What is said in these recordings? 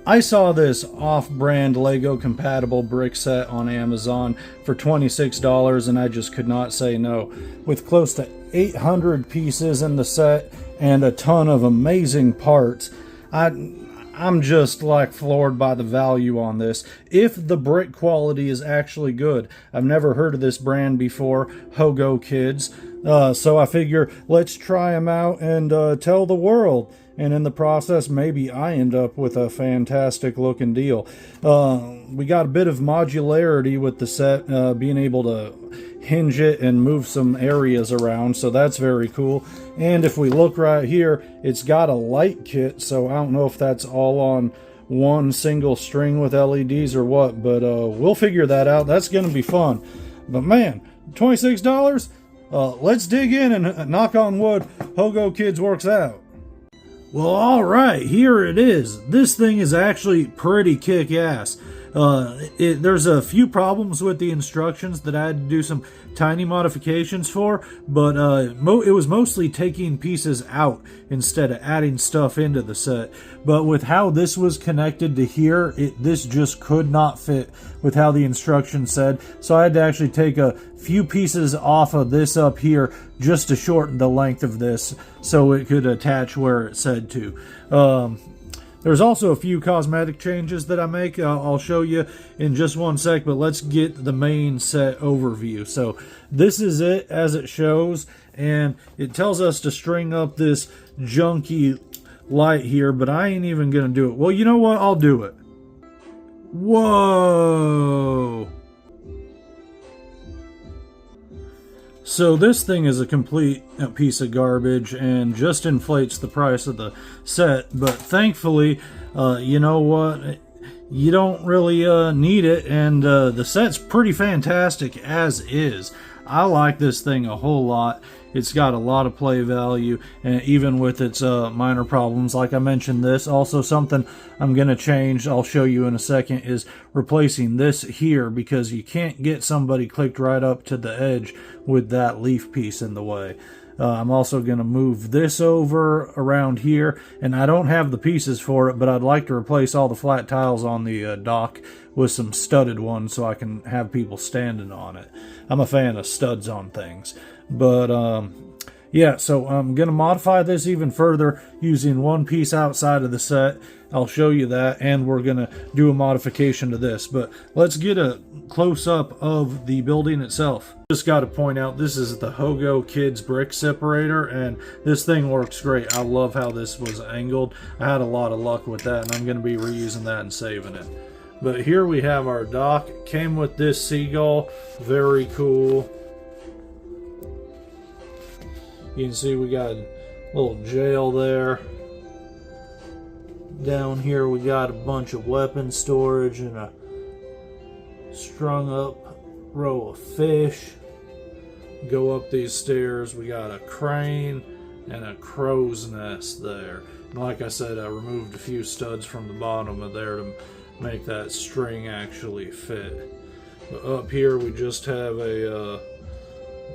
I saw this off-brand Lego compatible brick set on Amazon for $26 and I just could not say no. With close to 800 pieces in the set and a ton of amazing parts, I'm just like floored by the value on this. If the brick quality is actually good. I've never heard of this brand before, Hogokids. So I figure let's try them out and tell the world. And in the process, maybe I end up with a fantastic looking deal. We got a bit of modularity with the set, being able to hinge it and move some areas around, so that's very cool. And if we look right here, it's got a light kit, so I don't know if that's all on one single string with LEDs or what, but we'll figure that out. That's going to be fun. But man, $26? Let's dig in and knock on wood, Hogokids works out. Well, alright, here it is. This thing is actually pretty kick-ass. There's a few problems with the instructions that I had to do some tiny modifications for, but it was mostly taking pieces out instead of adding stuff into the set. But with how this was connected to here, this just could not fit with how the instructions said. So I had to actually take a few pieces off of this up here just to shorten the length of this so it could attach where it said to. There's also a few cosmetic changes that I make. I'll show you in just one sec, but let's get the main set overview. So this is it as it shows, and it tells us to string up this junky light here, but I ain't even gonna do it. Well, you know what? I'll do it. Whoa! So this thing is a complete piece of garbage and just inflates the price of the set, but thankfully, you know what, you don't really need it, and the set's pretty fantastic as is. I like this thing a whole lot. It's got a lot of play value, and even with its minor problems, like I mentioned this. Also something I'm going to change, I'll show you in a second, is replacing this here, because you can't get somebody clicked right up to the edge with that leaf piece in the way. I'm also going to move this over around here, and I don't have the pieces for it, but I'd like to replace all the flat tiles on the dock with some studded ones so I can have people standing on it. I'm a fan of studs on things. But yeah, so I'm going to modify this even further using one piece outside of the set. I'll show you that, and we're going to do a modification to this. But let's get a close-up of the building itself. Just got to point out, this is the Hogokids brick separator, and this thing works great. I love how this was angled. I had a lot of luck with that, and I'm going to be reusing that and saving it. But here we have our dock. Came with this seagull. Very cool. You can see we got a little jail there. Down here we got a bunch of weapon storage and a strung up row of fish. Go up these stairs, we got a crane and a crow's nest there. And like I said, I removed a few studs from the bottom of there to make that string actually fit. But up here we just have a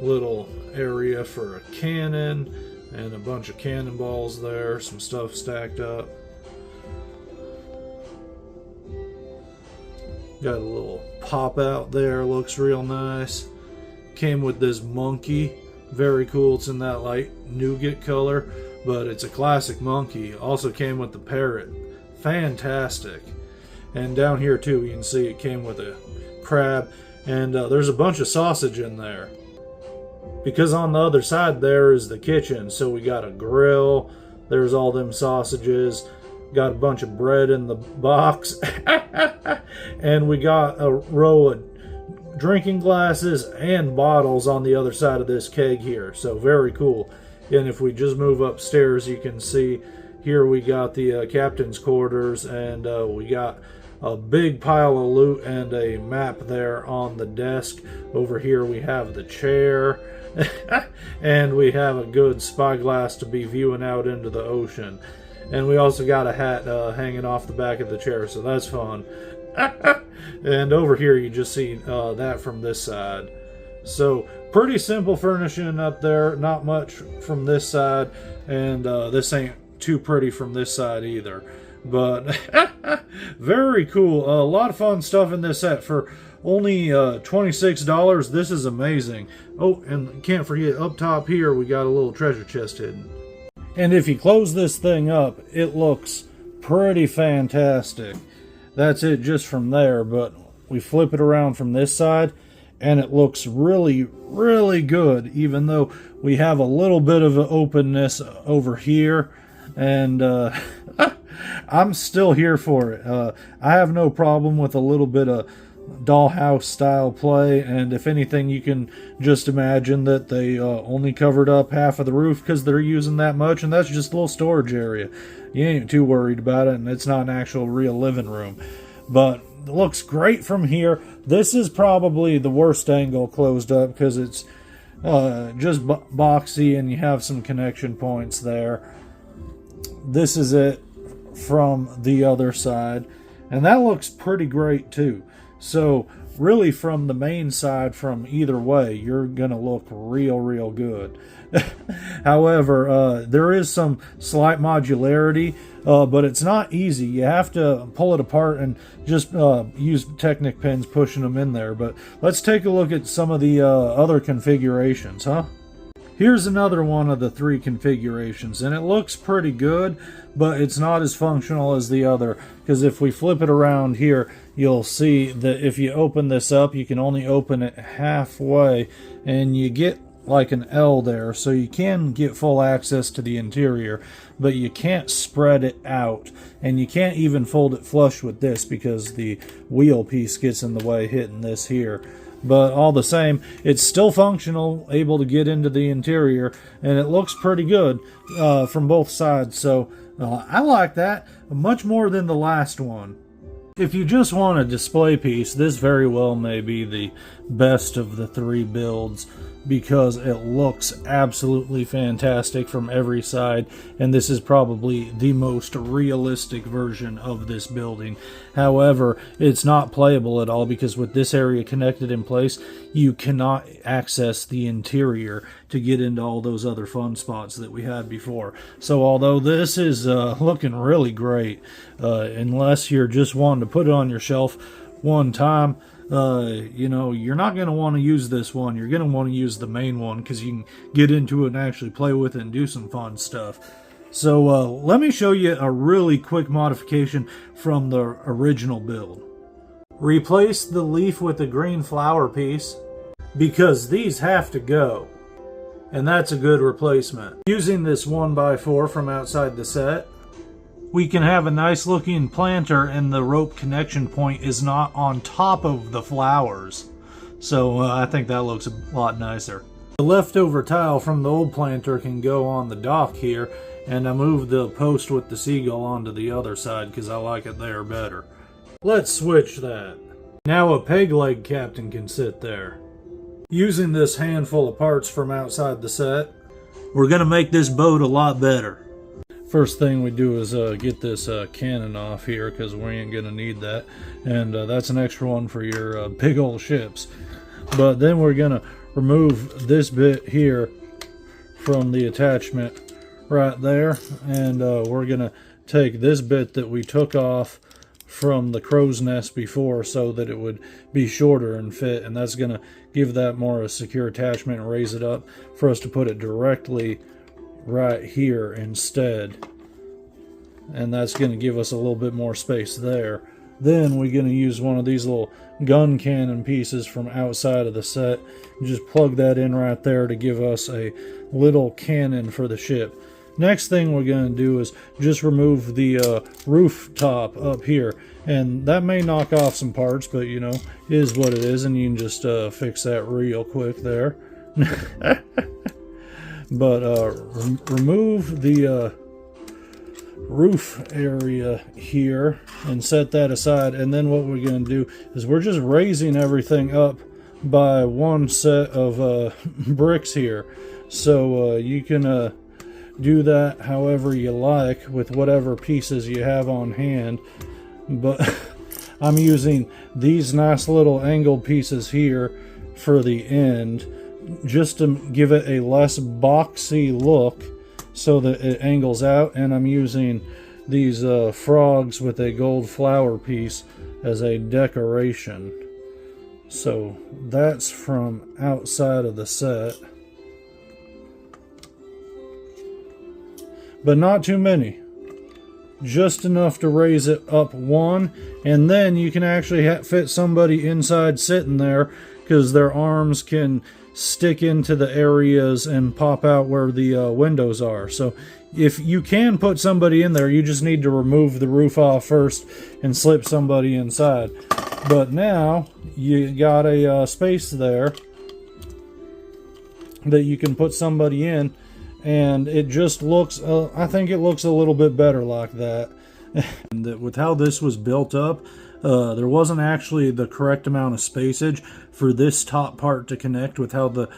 little area for a cannon and a bunch of cannonballs there, some stuff stacked up. Got a little pop out there, looks real nice. Came with this monkey, very cool. It's in that light nougat color, but it's a classic monkey. Also came with the parrot, fantastic. And down here too, you can see it came with a crab, and there's a bunch of sausage in there. Because on the other side there is the kitchen, so we got a grill, there's all them sausages, got a bunch of bread in the box, and we got a row of drinking glasses and bottles on the other side of this keg here, so very cool. And if we just move upstairs, you can see here we got the captain's quarters, and we got a big pile of loot and a map there on the desk. Over here we have the chair. And we have a good spyglass to be viewing out into the ocean. And we also got a hat hanging off the back of the chair, so that's fun. And over here you just see that from this side. So pretty simple furnishing up there, not much from this side, and this ain't too pretty from this side either. But very cool. A lot of fun stuff in this set for only $26. This is amazing. Oh, and can't forget up top here we got a little treasure chest hidden. And if you close this thing up, it looks pretty fantastic. That's it just from there, but we flip it around from this side and it looks really, really good, even though we have a little bit of an openness over here. And I'm still here for it. I have no problem with a little bit of dollhouse style play, and if anything, you can just imagine that they only covered up half of the roof because they're using that much, and that's just a little storage area. You ain't too worried about it, and it's not an actual real living room. But it looks great from here. This is probably the worst angle closed up because it's just boxy and you have some connection points there. This is it from the other side, and that looks pretty great too. So really from the main side, from either way, you're gonna look real good. However, there is some slight modularity, but it's not easy. You have to pull it apart and just use Technic pins pushing them in there. But let's take a look at some of the other configurations, huh? Here's another one of the 3 configurations, and it looks pretty good, but it's not as functional as the other, because if we flip it around here, you'll see that if you open this up, you can only open it halfway, and you get like an L there, so you can get full access to the interior, but you can't spread it out, and you can't even fold it flush with this because the wheel piece gets in the way hitting this here. But all the same, it's still functional, able to get into the interior, and it looks pretty good from both sides. So I like that much more than the last one. If you just want a display piece, this very well may be the best of the 3 builds, because it looks absolutely fantastic from every side, and this is probably the most realistic version of this building. However, it's not playable at all, because with this area connected in place, you cannot access the interior to get into all those other fun spots that we had before. So although this is looking really great, unless you're just wanting to put it on your shelf one time, you know, you're not going to want to use this one. You're going to want to use the main one, because you can get into it and actually play with it and do some fun stuff. So let me show you a really quick modification from the original build. Replace the leaf with the green flower piece, because these have to go, and that's a good replacement. Using this 1x4 from outside the set, we can have a nice looking planter, and the rope connection point is not on top of the flowers. So I think that looks a lot nicer. The leftover tile from the old planter can go on the dock here, and I moved the post with the seagull onto the other side because I like it there better. Let's switch that. Now a peg leg captain can sit there. Using this handful of parts from outside the set, we're going to make this boat a lot better. First thing we do is get this cannon off here, because we ain't going to need that. And that's an extra one for your big old ships. But then we're going to remove this bit here from the attachment right there. And we're going to take this bit that we took off from the crow's nest before, so that it would be shorter and fit. And that's going to give that more a secure attachment and raise it up for us to put it directly right here instead, and that's going to give us a little bit more space there. Then we're going to use one of these little gun cannon pieces from outside of the set and just plug that in right there to give us a little cannon for the ship. Next thing we're going to do is just remove the rooftop up here, and that may knock off some parts, but you know, it is what it is, and you can just fix that real quick there. But remove the roof area here and set that aside, and then what we're going to do is we're just raising everything up by one set of bricks here. So you can do that however you like with whatever pieces you have on hand, but I'm using these nice little angled pieces here for the end, just to give it a less boxy look so that it angles out. And I'm using these frogs with a gold flower piece as a decoration. So that's from outside of the set. But not too many. Just enough to raise it up one, and then you can actually fit somebody inside sitting there, because their arms can stick into the areas and pop out where the windows are. So if you can put somebody in there, you just need to remove the roof off first and slip somebody inside. But now you got a space there that you can put somebody in, and it just looks, I think it looks a little bit better like that. And with how this was built up, there wasn't actually the correct amount of spacage for this top part to connect with how the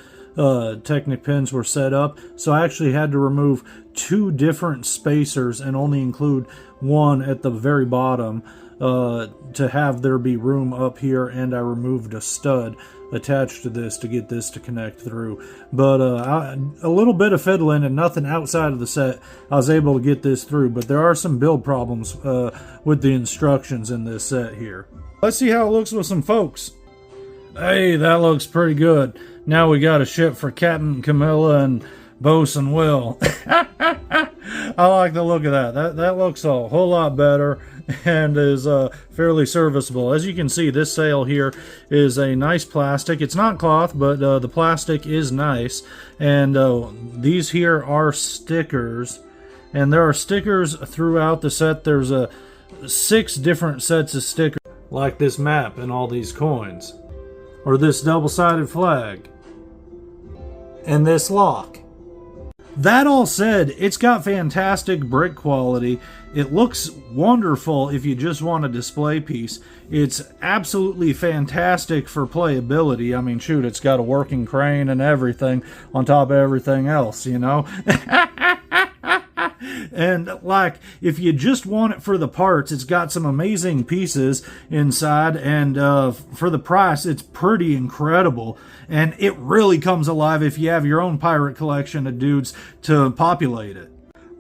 Technic pins were set up. So I actually had to remove 2 different spacers and only include one at the very bottom to have there be room up here, and I removed a stud attached to this to get this to connect through. But a little bit of fiddling and nothing outside of the set, I was able to get this through. But there are some build problems with the instructions in this set here. Let's see how it looks with some folks. Hey, that looks pretty good. Now we got a ship for Captain Camilla and Bosun Will. I like the look of that. That looks a whole lot better and is fairly serviceable. As you can see, this sail here is a nice plastic. It's not cloth, but the plastic is nice. And these here are stickers, and there are stickers throughout the set. There's 6 different sets of stickers, like this map and all these coins, or this double-sided flag, and this lock. That all said, it's got fantastic brick quality. It looks wonderful if you just want a display piece. It's absolutely fantastic for playability. I mean, shoot, it's got a working crane and everything on top of everything else, you know? And like, if you just want it for the parts, it's got some amazing pieces inside, and for the price, it's pretty incredible. And it really comes alive if you have your own pirate collection of dudes to populate it.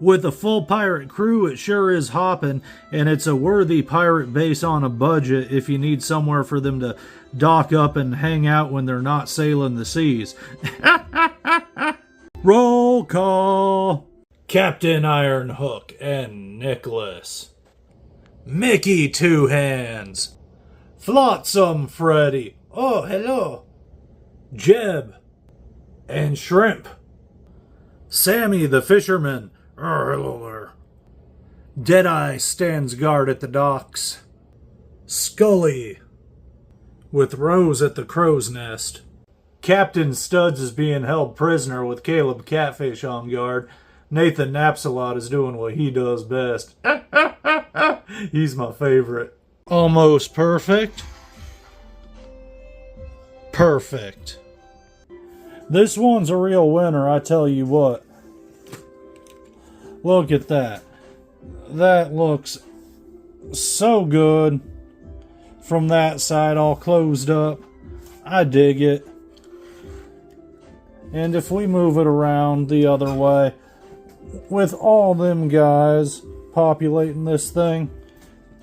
With a full pirate crew, it sure is hopping, and it's a worthy pirate base on a budget if you need somewhere for them to dock up and hang out when they're not sailing the seas. Roll call! Captain Ironhook and Nicholas. Mickey Two Hands. Flotsam Freddy. Oh, hello. Jeb. And Shrimp. Sammy the Fisherman. Oh, hello there. Deadeye stands guard at the docks. Scully. With Rose at the crow's nest. Captain Studs is being held prisoner with Caleb Catfish on guard. Nathan naps a lot, is doing what he does best. He's my favorite. Almost perfect. Perfect. This one's a real winner, I tell you what. Look at that. That looks so good from that side, all closed up. I dig it. And if we move it around the other way, with all them guys populating this thing,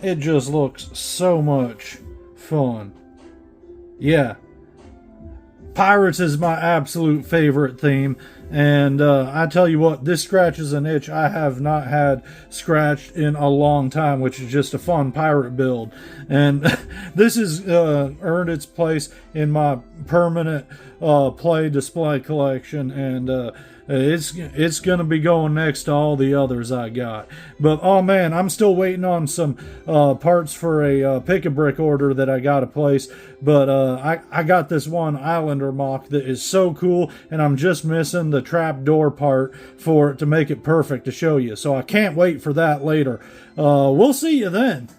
it just looks so much fun. Yeah. Pirates is my absolute favorite theme, and I tell you what, this scratches an itch I have not had scratched in a long time, which is just a fun pirate build. And this has earned its place in my permanent play display collection, and it's gonna be going next to all the others I got. But oh man, I'm still waiting on some parts for a pick-a-brick order that I got to place. But I got this one Islander mock that is so cool, and I'm just missing the trap door part for it to make it perfect to show you. So I can't wait for that later. We'll see you then.